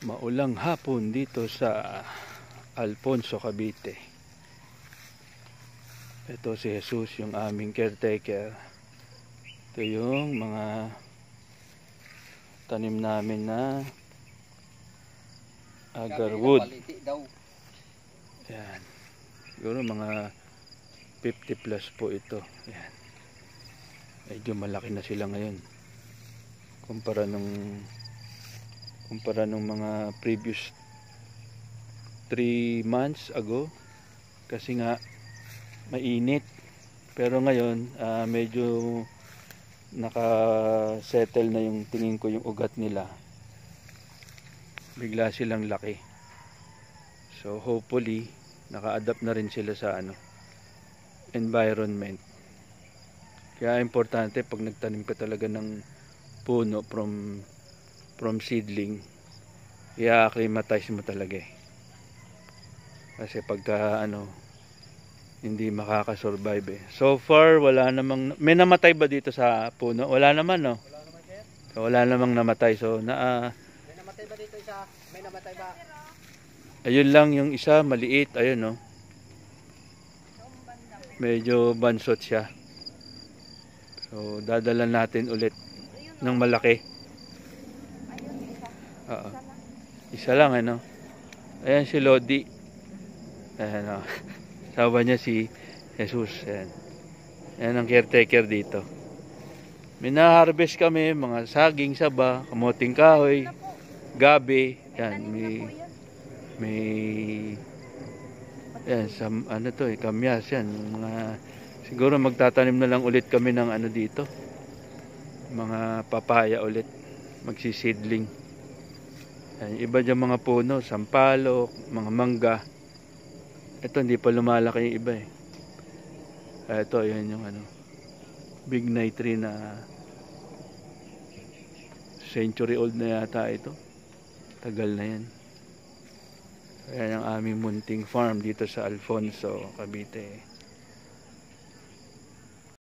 Maulang hapon dito sa Alfonso, Cavite. Ito si Jesus, yung aming caretaker. Ito yung mga tanim namin na agarwood. Yan. Siguro mga 50 plus po ito. Yan. Medyo malaki na sila ngayon. Kumpara nung mga previous 3 months ago, kasi nga mainit, pero ngayon medyo naka-settle na yung tingin ko yung ugat nila, bigla silang laki. So hopefully naka-adapt na rin sila sa environment. Kaya importante pag nagtanim ka talaga ng puno from seedling, i-acclimatize mo talaga kasi pagka hindi makakasurvive So far wala namang, may namatay ba dito sa puno? Wala naman, no? Wala naman, sir. So, wala namang namatay. So may namatay ba dito isa? May namatay ba? Ayun lang yung isa, maliit, ayun, no? Medyo bansot siya. So dadala natin ulit ng malaki. Isa lang, Ayan si Lodi. Ayan, sawa niya si Jesus. Ayan. Ayan ang caretaker dito. May na-harvest kami, mga saging, saba, kamuting kahoy, gabi. Yan, may yan, kamyas yan. Siguro magtatanim na lang ulit kami ng dito. Mga papaya ulit. Magsisidling. Yan, iba dyan mga puno, sampalok, mga mangga. Ito hindi pa lumalaki yung iba Ito, ayan yung big night tree na century old na yata ito. Tagal na yan. Ayan ang aming munting farm dito sa Alfonso, Cavite.